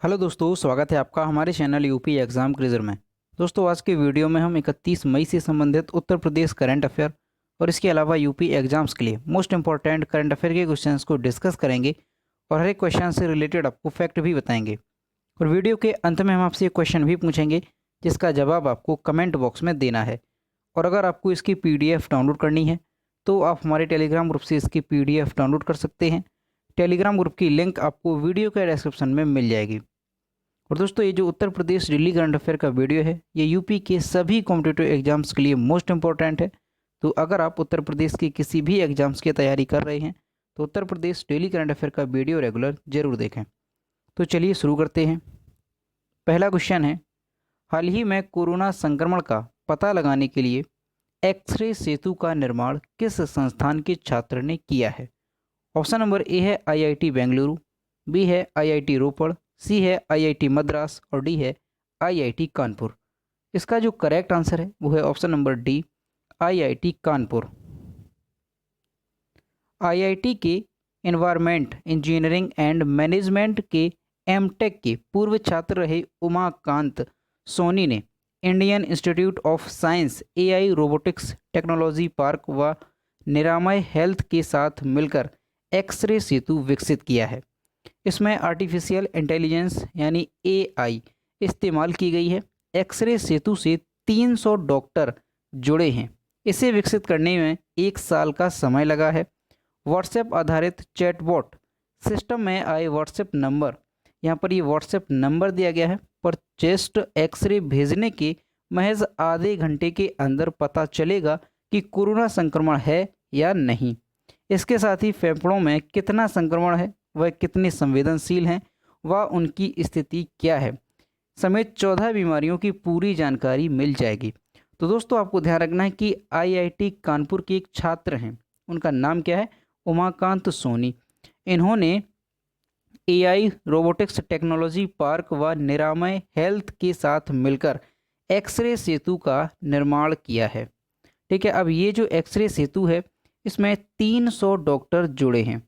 Hello दोस्तों, स्वागत है आपका हमारे चैनल यूपी एग्ज़ाम क्विज़र में। दोस्तों, आज के वीडियो में हम 31 मई से संबंधित उत्तर प्रदेश करंट अफेयर और इसके अलावा यूपी एग्ज़ाम्स के लिए मोस्ट इंपॉर्टेंट करंट अफेयर के क्वेश्चंस को डिस्कस करेंगे और हर एक क्वेश्चन से रिलेटेड आपको फैक्ट भी बताएंगे। और वीडियो के अंत में हम आपसे एक क्वेश्चन भी पूछेंगे जिसका जवाब आपको कमेंट बॉक्स में देना है। और अगर आपको इसकी PDF डाउनलोड करनी है तो आप हमारे टेलीग्राम ग्रुप से इसकी PDF डाउनलोड कर सकते हैं। टेलीग्राम ग्रुप की लिंक आपको वीडियो के डिस्क्रिप्शन में मिल जाएगी। और दोस्तों, ये जो उत्तर प्रदेश दिल्ली करंट अफेयर का वीडियो है ये यूपी के सभी कॉम्पिटिटिव एग्जाम्स के लिए मोस्ट इंपॉर्टेंट है। तो अगर आप उत्तर प्रदेश के किसी भी एग्जाम्स की तैयारी कर रहे हैं तो Uttar Pradesh daily current affair का वीडियो रेगुलर जरूर देखें। तो चलिए शुरू करते हैं। पहला क्वेश्चन है, हाल ही में कोरोना संक्रमण का पता लगाने के लिए एक्सरे सेतु का निर्माण किस संस्थान के छात्र ने किया है? ऑप्शन नंबर ए है IIT बेंगलुरु, बी है IIT रोपड़, सी है IIT मद्रास और डी है IIT कानपुर। इसका जो करेक्ट आंसर है वो है option number D, IIT Kanpur. IIT के एनवायरमेंट इंजीनियरिंग एंड मैनेजमेंट के एमटेक के पूर्व छात्र रहे उमाकांत सोनी ने Indian institute of science AI robotics technology park व निरामय हेल्थ के साथ मिलकर एक्सरे सेतु विकसित किया है। इसमें आर्टिफिशियल इंटेलिजेंस यानी AI इस्तेमाल की गई है। एक्सरे सेतु से 300 डॉक्टर जुड़े हैं। इसे विकसित करने में 1 साल का समय लगा है। व्हाट्सएप आधारित चैटबॉट सिस्टम में आए व्हाट्सएप नंबर, यहाँ पर ये व्हाट्सएप नंबर दिया गया है, पर चेस्ट एक्सरे भेजने के महज आधे घंटे के अंदर पता चलेगा कि कोरोना संक्रमण है या नहीं। इसके साथ ही फेफड़ों में कितना संक्रमण है, वह कितने संवेदनशील हैं, वह उनकी स्थिति क्या है, समेत 14 बीमारियों की पूरी जानकारी मिल जाएगी। तो दोस्तों, आपको ध्यान रखना है कि IIT कानपुर के एक छात्र हैं, उनका नाम क्या है? उमाकांत सोनी। इन्होंने AI रोबोटिक्स टेक्नोलॉजी पार्क व निरामय हेल्थ के साथ मिलकर एक्सरे सेतु का निर्माण किया है। ठीक है, अब ये जो एक्सरे सेतु है इसमें 300 डॉक्टर जुड़े हैं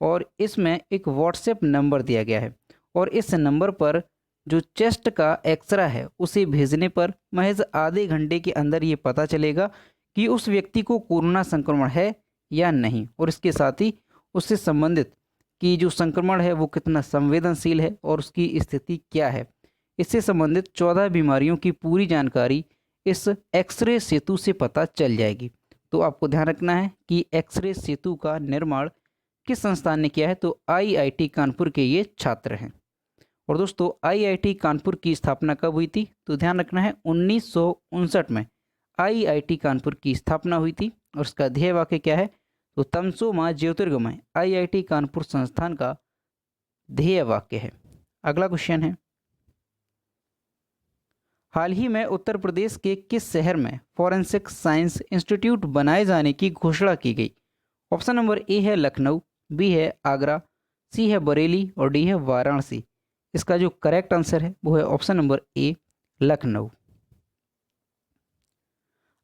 और इसमें एक व्हाट्सएप नंबर दिया गया है और इस नंबर पर जो चेस्ट का एक्सरा है उसे भेजने पर महज आधे घंटे के अंदर ये पता चलेगा कि उस व्यक्ति को कोरोना संक्रमण है या नहीं, और इसके साथ ही उससे संबंधित कि जो संक्रमण है वो कितना संवेदनशील है और उसकी स्थिति क्या है। इससे संबंधित 14 बीमारियों की पूरी जानकारी इस एक्सरे सेतु से पता चल जाएगी। तो आपको ध्यान रखना है कि एक्सरे सेतु का निर्माण किस संस्थान ने किया है, तो IIT कानपुर के ये छात्र हैं। और दोस्तों, IIT कानपुर की स्थापना कब हुई थी? तो ध्यान रखना है 1959 में IIT कानपुर की स्थापना हुई थी और उसका ध्येय वाक्य क्या है? तो तमसो मां ज्योतिर्गमय IIT कानपुर संस्थान का ध्येय वाक्य है। अगला क्वेश्चन है, हाल ही में उत्तर प्रदेश के किस शहर में फॉरेंसिक साइंस इंस्टीट्यूट बनाए जाने की घोषणा की गई? ऑप्शन नंबर ए है लखनऊ, बी है आगरा, सी है बरेली और डी है वाराणसी। इसका जो करेक्ट आंसर है वो है ऑप्शन नंबर ए, लखनऊ।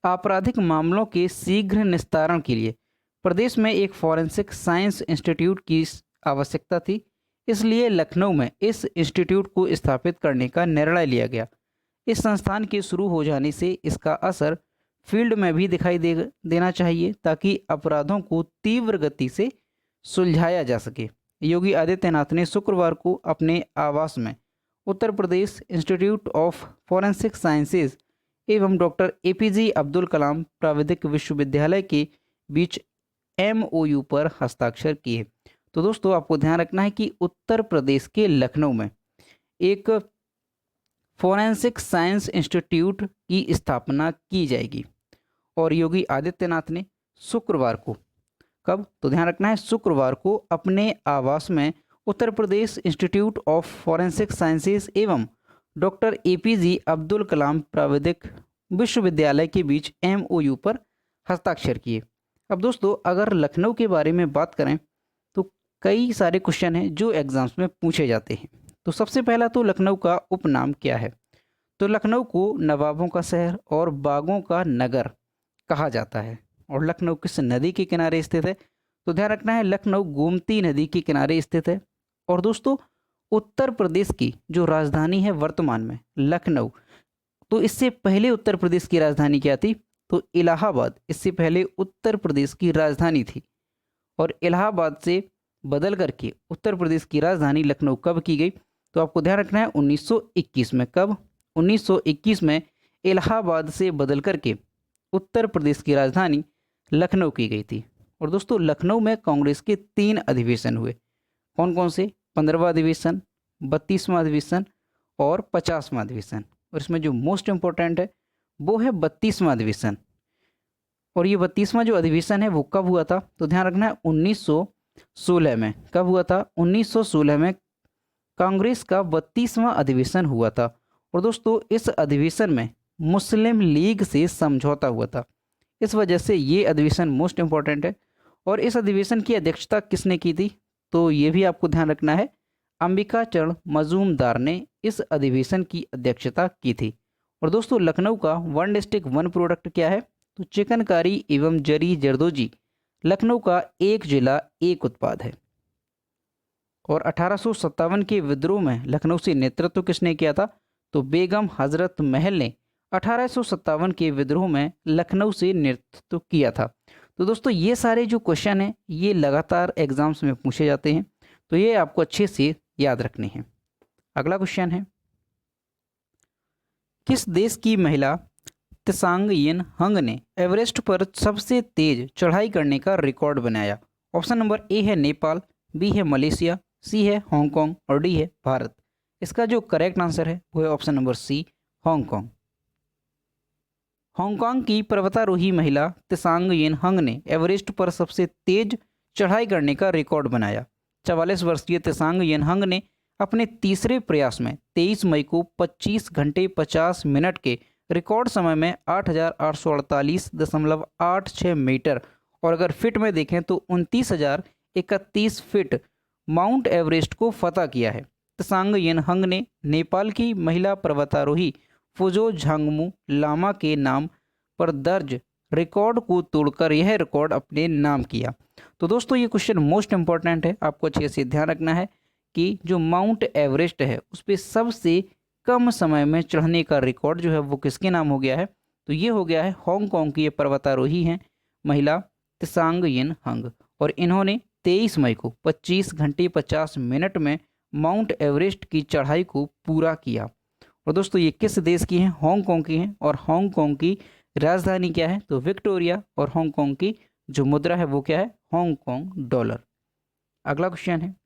आपराधिक मामलों के शीघ्र निस्तारण के लिए प्रदेश में एक फॉरेंसिक साइंस इंस्टीट्यूट की आवश्यकता थी, इसलिए लखनऊ में इस इंस्टीट्यूट को स्थापित करने का निर्णय लिया गया। इस संस्थान के शुरू हो जाने से इसका असर फील्ड में भी दिखाई देना चाहिए ताकि अपराधों को तीव्र गति से सुलझाया जा सके। योगी आदित्यनाथ ने शुक्रवार को अपने आवास में Uttar Pradesh institute of forensic sciences एवं डॉक्टर APJ अब्दुल कलाम प्राविधिक विश्वविद्यालय के बीच MOU पर हस्ताक्षर किए। तो दोस्तों, आपको ध्यान रखना है कि उत्तर प्रदेश के लखनऊ में एक फॉरेंसिक साइंस इंस्टीट्यूट की स्थापना की जाएगी और योगी आदित्यनाथ ने शुक्रवार को, कब? तो ध्यान रखना है शुक्रवार को अपने आवास में Uttar Pradesh institute of forensic sciences एवं डॉक्टर APJ अब्दुल कलाम प्राविधिक विश्वविद्यालय के बीच MOU पर हस्ताक्षर किए। अब दोस्तों, अगर लखनऊ के बारे में बात करें तो कई सारे क्वेश्चन हैं जो एग्जाम्स में पूछे जाते हैं। तो सबसे पहला, तो लखनऊ का उपनाम क्या है? तो लखनऊ को नवाबों का शहर और बागों का नगर कहा जाता है। और लखनऊ किस नदी के किनारे स्थित है? तो ध्यान रखना है लखनऊ गोमती नदी के किनारे स्थित है। और दोस्तों, उत्तर प्रदेश की जो राजधानी है वर्तमान में लखनऊ, तो इससे पहले उत्तर प्रदेश की राजधानी क्या थी? तो इलाहाबाद इससे पहले उत्तर प्रदेश की राजधानी थी। और इलाहाबाद से बदल करके उत्तर प्रदेश की राजधानी लखनऊ कब की गई? तो आपको ध्यान रखना है 1921 में। कब? 1921 में इलाहाबाद से बदल करके उत्तर प्रदेश की राजधानी लखनऊ की गई थी। और दोस्तों लखनऊ में कांग्रेस के 3 अधिवेशन हुए। कौन कौन से? 15वां अधिवेशन, 32वां अधिवेशन और 50वां अधिवेशन। और इसमें जो मोस्ट इम्पोर्टेंट है वो है 32वां अधिवेशन। और ये 32वां जो अधिवेशन है वो कब हुआ था? तो ध्यान रखना है 1916 में। कब हुआ था? 1916 में कांग्रेस का 32वां अधिवेशन हुआ था। और दोस्तों इस अधिवेशन में मुस्लिम लीग से समझौता हुआ था, इस वजह से ये अधिवेशन मोस्ट इम्पॉर्टेंट है। और इस अधिवेशन की अध्यक्षता किसने की थी? तो ये भी आपको ध्यान रखना है, अंबिका चरण मजूमदार ने इस अधिवेशन की अध्यक्षता की थी। और दोस्तों लखनऊ का वन डिस्ट्रिक्ट वन प्रोडक्ट क्या है? तो चिकनकारी एवं जरी जरदोजी लखनऊ का एक जिला एक उत्पाद है। और 1857 के विद्रोह में लखनऊ से नेतृत्व किसने किया था? तो बेगम हजरत महल ने 1857 के विद्रोह में लखनऊ से नेतृत्व किया था। तो दोस्तों ये सारे जो क्वेश्चन हैं ये लगातार एग्जाम्स में पूछे जाते हैं, तो ये आपको अच्छे से याद रखने हैं। अगला क्वेश्चन है, किस देश की महिला त्सांग यिन हंग ने एवरेस्ट पर सबसे तेज चढ़ाई करने का रिकॉर्ड बनाया? ऑप्शन नंबर ए है नेपाल, बी है मलेशिया, सी है हांगकांग और डी है भारत। इसका जो करेक्ट आंसर है वो है option number C, Hong Kong. Hong Kong की पर्वतारोही महिला त्सांग यिन हंग ने एवरेस्ट पर सबसे तेज चढ़ाई करने का रिकॉर्ड बनाया। 44 वर्षीय त्सांग यिन हंग ने अपने तीसरे प्रयास में 23 मई को 25 घंटे 50 मिनट के रिकॉर्ड समय में 8,848.86 मीटर और अगर फिट में देखें तो 29,031 फीट माउंट एवरेस्ट को फतह किया है। त्सांग यिन हंग ने नेपाल की महिला पर्वतारोही फुजो झांगमू लामा के नाम पर दर्ज रिकॉर्ड को तोड़कर यह रिकॉर्ड अपने नाम किया। तो दोस्तों ये क्वेश्चन मोस्ट इंपॉर्टेंट है, आपको अच्छे से ध्यान रखना है कि जो माउंट एवरेस्ट है उस पर सबसे कम समय में चढ़ने का रिकॉर्ड जो है वो किसके नाम हो गया है? तो ये हो गया है हांगकांग की ये पर्वतारोही हैं महिला त्सांग यिन हंग, और इन्होंने 23 मई को 25 घंटे 50 मिनट में माउंट एवरेस्ट की चढ़ाई को पूरा किया। और दोस्तों ये किस देश की हैं? हांगकांग की हैं। और हांगकांग की राजधानी क्या है? तो विक्टोरिया। और हांगकांग की जो मुद्रा है वो क्या है? Hong Kong dollar. अगला क्वेश्चन है,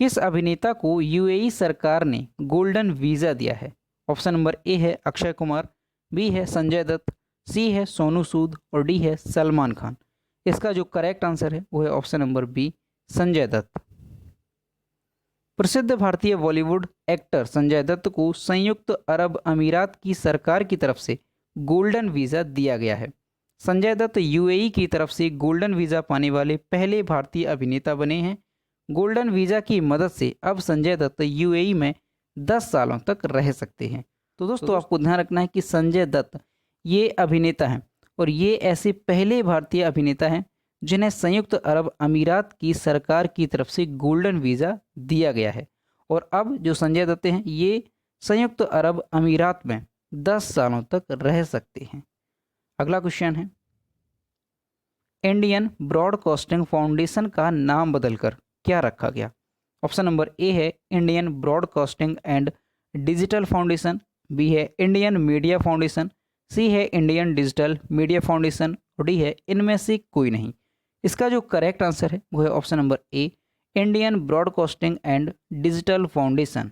किस अभिनेता को यूएई सरकार ने गोल्डन वीज़ा दिया है? ऑप्शन नंबर ए है अक्षय कुमार, बी है संजय दत्त, सी है सोनू सूद और डी है सलमान खान। इसका जो करेक्ट आंसर है वो है option number B, Sanjay Dutt. प्रसिद्ध भारतीय बॉलीवुड एक्टर संजय दत्त को संयुक्त अरब अमीरात की सरकार की तरफ से गोल्डन वीज़ा दिया गया है। संजय दत्त यूएई की तरफ से गोल्डन वीज़ा पाने वाले पहले भारतीय अभिनेता बने हैं। गोल्डन वीज़ा की मदद से अब संजय दत्त यूएई में 10 सालों तक रह सकते हैं। तो दोस्तों आपको ध्यान रखना है कि संजय दत्त ये अभिनेता हैं और ये ऐसे पहले भारतीय अभिनेता हैं जिन्हें संयुक्त अरब अमीरात की सरकार की तरफ से गोल्डन वीज़ा दिया गया है। और अब जो संजय दत्त हैं ये संयुक्त अरब अमीरात में 10 सालों तक रह सकते हैं। अगला क्वेश्चन है, इंडियन ब्रॉडकास्टिंग फाउंडेशन का नाम बदलकर क्या रखा गया? ऑप्शन नंबर ए है Indian broadcasting and digital foundation, B है इंडियन मीडिया फाउंडेशन, सी है इंडियन डिजिटल मीडिया फाउंडेशन और डी है इनमें से कोई नहीं। इसका जो करेक्ट आंसर है वो है option number A, Indian broadcasting and digital foundation.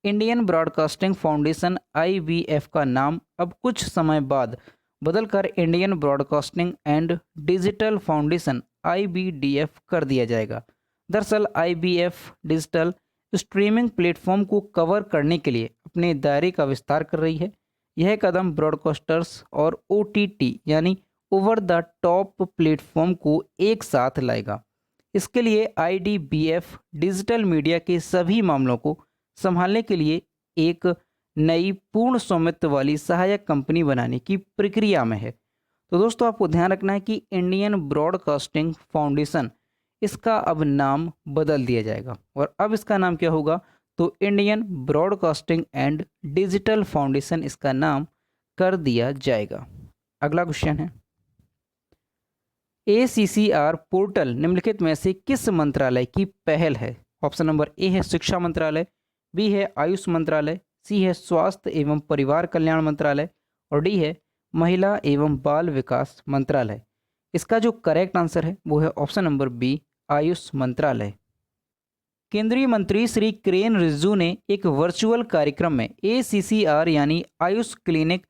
Indian broadcasting foundation IBF का नाम अब कुछ समय बाद बदलकर Indian broadcasting and digital foundation IBDF कर दिया जाएगा। दरअसल IBF डिजिटल स्ट्रीमिंग प्लेटफॉर्म को कवर करने के लिए अपने दायरे का विस्तार कर रही है। यह कदम ब्रॉडकास्टर्स और OTT यानी ओवर द टॉप प्लेटफॉर्म को एक साथ लाएगा। इसके लिए IDBF डिजिटल मीडिया के सभी मामलों को संभालने के लिए एक नई पूर्ण स्वामित्व वाली सहायक कंपनी बनाने की प्रक्रिया में है। तो दोस्तों आपको ध्यान रखना है कि इंडियन ब्रॉडकास्टिंग फाउंडेशन इसका अब नाम बदल दिया जाएगा और अब इसका नाम क्या होगा, तो Indian broadcasting and digital foundation इसका नाम कर दिया जाएगा। अगला क्वेश्चन है, ACCR पोर्टल निम्नलिखित में से किस मंत्रालय की पहल है? ऑप्शन नंबर ए है शिक्षा मंत्रालय, बी है आयुष मंत्रालय, सी है स्वास्थ्य एवं परिवार कल्याण मंत्रालय और डी है महिला एवं बाल विकास मंत्रालय। इसका जो करेक्ट आंसर है वो है ऑप्शन नंबर बी, आयुष मंत्रालय। केंद्रीय मंत्री श्री किरेन रिजिजू ने एक वर्चुअल कार्यक्रम में ACCR यानी Ayush clinic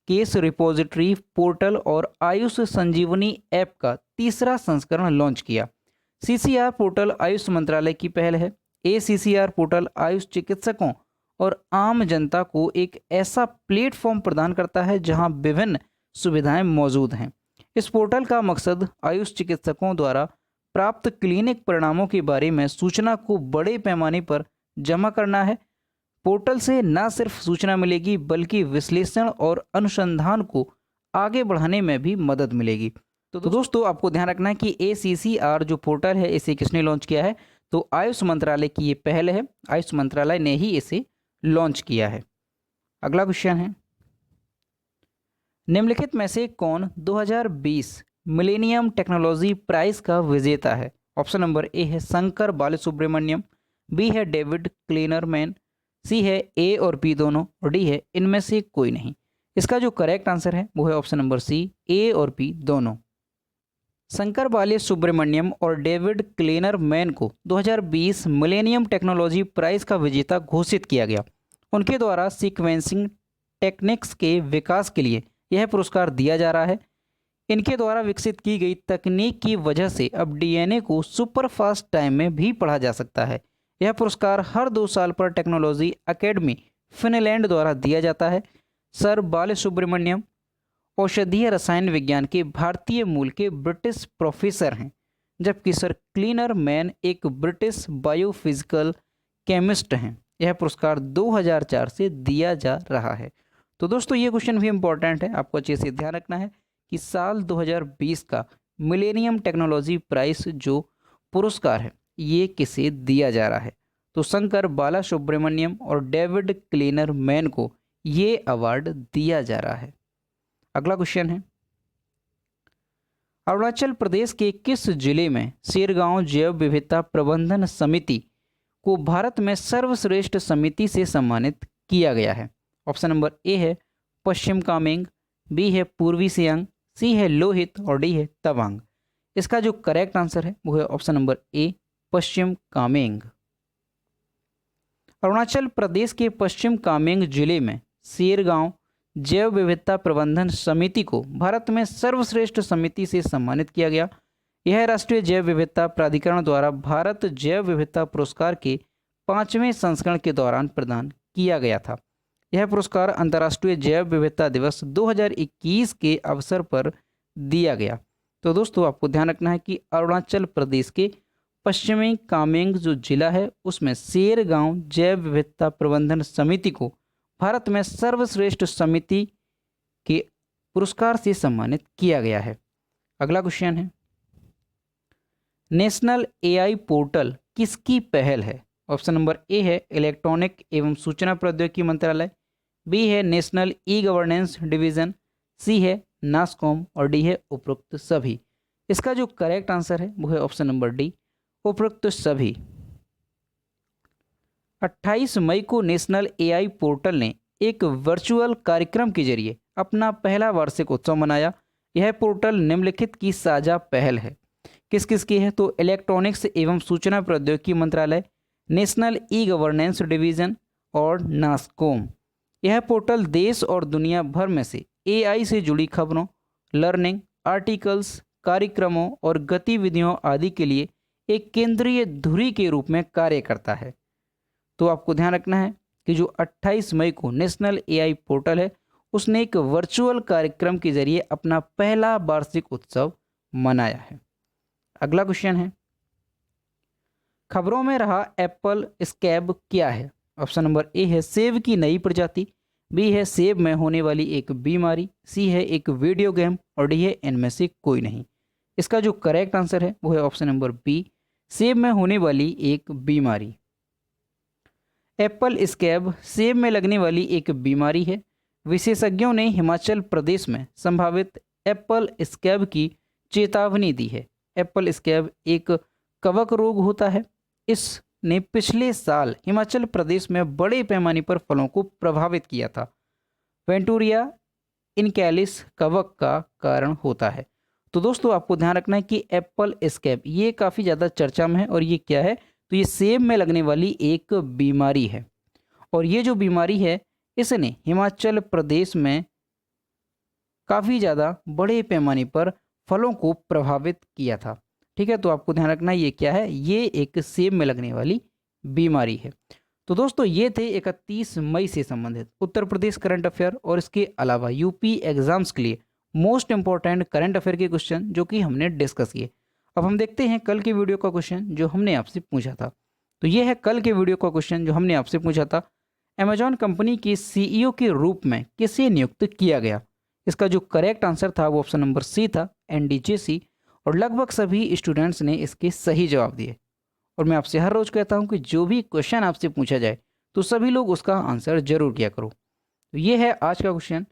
case repository portal और आयुष संजीवनी ऐप का तीसरा संस्करण लॉन्च किया। CCR पोर्टल आयुष मंत्रालय की पहल है। ACCR पोर्टल आयुष चिकित्सकों और आम जनता को एक ऐसा प्लेटफॉर्म प्रदान करता है जहां विभिन्न सुविधाएं मौजूद हैं। इस पोर्टल का मकसद आयुष चिकित्सकों द्वारा प्राप्त क्लिनिक परिणामों के बारे में सूचना को बड़े पैमाने पर जमा करना है। पोर्टल से न सिर्फ सूचना मिलेगी बल्कि विश्लेषण और अनुसंधान को आगे बढ़ाने में भी मदद मिलेगी। तो दोस्तों आपको ध्यान रखना है कि ACCR जो पोर्टल है इसे किसने लॉन्च किया है, तो आयुष मंत्रालय की ये पहल है, आयुष मंत्रालय ने ही इसे लॉन्च किया है। अगला क्वेश्चन है, निम्नलिखित में से कौन 2020 मिलेनियम टेक्नोलॉजी प्राइज का विजेता है? ऑप्शन नंबर ए है शंकर बालसुब्रमण्यम, बी है डेविड क्लेनरमैन, सी है ए और बी दोनों और डी है इनमें से कोई नहीं। इसका जो करेक्ट आंसर है वो है ऑप्शन नंबर सी, ए और बी दोनों। शंकर बालसुब्रमण्यम और डेविड क्लेनरमैन को 2020 मिलेनियम टेक्नोलॉजी प्राइज का विजेता घोषित किया गया। उनके द्वारा सीक्वेंसिंग टेक्निक्स के विकास के लिए यह पुरस्कार दिया जा रहा है। इनके द्वारा विकसित की गई तकनीक की वजह से अब DNA को सुपरफास्ट टाइम में भी पढ़ा जा सकता है। यह पुरस्कार हर 2 साल पर टेक्नोलॉजी एकेडमी फिनलैंड द्वारा दिया जाता है। सर बालसुब्रमण्यम औषधीय रसायन विज्ञान के भारतीय मूल के ब्रिटिश प्रोफेसर हैं, जबकि सर क्लीनरमैन एक ब्रिटिश बायोफिजिकल केमिस्ट हैं। यह पुरस्कार 2004 से दिया जा रहा है। तो दोस्तों ये क्वेश्चन भी इंपॉर्टेंट है, आपको अच्छे से ध्यान रखना है कि साल 2020 का मिलेनियम टेक्नोलॉजी प्राइज जो पुरस्कार है ये किसे दिया जा रहा है, तो शंकर बालासुब्रमण्यम और डेविड क्लेनरमैन को ये अवार्ड दिया जा रहा है। अगला क्वेश्चन है, अरुणाचल प्रदेश के किस जिले में शेरगांव जैव विविधता प्रबंधन समिति को भारत में सर्वश्रेष्ठ समिति से सम्मानित किया गया है? ऑप्शन नंबर ए है पश्चिम कामेंग, बी है पूर्वी सियांग, सी है लोहित और डी है तवांग। इसका जो करेक्ट आंसर है वो है ऑप्शन नंबर ए, पश्चिम कामेंग। अरुणाचल प्रदेश के पश्चिम कामेंग जिले में शेरगांव जैव विविधता प्रबंधन समिति को भारत में सर्वश्रेष्ठ समिति से सम्मानित किया गया। यह राष्ट्रीय जैव विविधता प्राधिकरण द्वारा भारत जैव विविधता पुरस्कार के 5वें संस्करण के दौरान प्रदान किया गया था। यह पुरस्कार अंतर्राष्ट्रीय जैव विविधता दिवस 2021 के अवसर पर दिया गया। तो दोस्तों आपको ध्यान रखना है कि अरुणाचल प्रदेश के पश्चिमी कामेंग जो जिला है उसमें शेरगांव जैव विविधता प्रबंधन समिति को भारत में सर्वश्रेष्ठ समिति के पुरस्कार से सम्मानित किया गया है। अगला क्वेश्चन है, नेशनल AI पोर्टल किसकी पहल है? ऑप्शन नंबर ए है इलेक्ट्रॉनिक एवं सूचना प्रौद्योगिकी मंत्रालय, बी है नेशनल E-गवर्नेंस डिवीजन, सी है नासकॉम और डी है उपरोक्त सभी। इसका जो करेक्ट आंसर है वो है ऑप्शन नंबर डी, उपरोक्त सभी। 28 मई को नेशनल AI पोर्टल ने एक वर्चुअल कार्यक्रम के जरिए अपना पहला वार्षिक उत्सव मनाया। यह पोर्टल निम्नलिखित की साझा पहल है। किस किस की है? तो इलेक्ट्रॉनिक्स एवं सूचना प्रौद्योगिकी मंत्रालय, नेशनल E-गवर्नेंस डिवीजन और नासकॉम। यह पोर्टल देश और दुनिया भर में से AI से जुड़ी खबरों, लर्निंग, आर्टिकल्स, कार्यक्रमों और गतिविधियों आदि के लिए एक केंद्रीय धुरी के रूप में कार्य करता है। तो आपको ध्यान रखना है कि जो 28 मई को नेशनल AI पोर्टल है उसने एक वर्चुअल कार्यक्रम के जरिए अपना पहला वार्षिक उत्सव मनाया है। अगला क्वेश्चन है, खबरों में रहा एप्पल स्कैब क्या है? ऑप्शन नंबर ए है सेब की नई प्रजाति, बी है सेब में होने वाली एक बीमारी, सी है एक वीडियो गेम और डी है इनमें से कोई नहीं। इसका जो करेक्ट आंसर है वो है ऑप्शन नंबर बी, सेब में होने वाली एक बीमारी। एप्पल स्कैब सेब में लगने वाली एक बीमारी है। विशेषज्ञों ने हिमाचल प्रदेश में संभावित एप्पल स्कैब की चेतावनी दी है। एप्पल स्कैब एक कवक रोग होता है। इसने पिछले साल हिमाचल प्रदेश में बड़े पैमाने पर फलों को प्रभावित किया था। वेंटूरिया इनकैलिस कवक का कारण होता है। तो दोस्तों आपको ध्यान रखना है कि एप्पल स्कैब ये काफ़ी ज़्यादा चर्चा में है और ये क्या है, तो ये सेब में लगने वाली एक बीमारी है। और ये जो बीमारी है इसने हिमाचल प्रदेश में काफ़ी ज़्यादा बड़े पैमाने पर फलों को प्रभावित किया था। ठीक है, तो आपको ध्यान रखना ये क्या है, ये एक सेब में लगने वाली बीमारी है। तो दोस्तों ये थे 31 मई से संबंधित उत्तर प्रदेश करंट अफेयर और इसके अलावा यूपी एग्जाम्स के लिए मोस्ट इंपॉर्टेंट करंट अफेयर के क्वेश्चन जो कि हमने डिस्कस किए। अब हम देखते हैं कल के वीडियो का क्वेश्चन जो हमने आपसे पूछा था। तो ये है कल के वीडियो का क्वेश्चन जो हमने आपसे पूछा था, अमेजॉन कंपनी के सीईओ के रूप में किसे नियुक्त किया गया। इसका जो करेक्ट आंसर था वो ऑप्शन नंबर सी था, एनडीजेसी। और लगभग सभी स्टूडेंट्स ने इसके सही जवाब दिए। और मैं आपसे हर रोज़ कहता हूं कि जो भी क्वेश्चन आपसे पूछा जाए तो सभी लोग उसका आंसर जरूर किया करो। तो ये है आज का क्वेश्चन,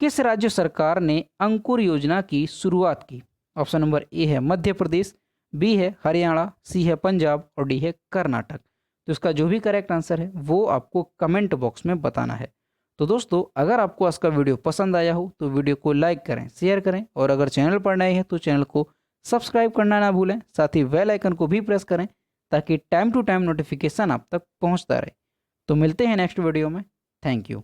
किस राज्य सरकार ने अंकुर योजना की शुरुआत की। ऑप्शन नंबर ए है मध्य प्रदेश, बी है हरियाणा, सी है पंजाब और डी है कर्नाटक। तो इसका जो भी करेक्ट आंसर है वो आपको कमेंट बॉक्स में बताना है। तो दोस्तों अगर आपको आज का वीडियो पसंद आया हो तो वीडियो को लाइक करें, शेयर करें और अगर चैनल पर नए हैं तो चैनल को सब्सक्राइब करना ना भूलें। साथ ही बेल आइकन को भी प्रेस करें ताकि टाइम टू टाइम नोटिफिकेशन आप तक पहुंचता रहे। तो मिलते हैं नेक्स्ट वीडियो में। Thank you.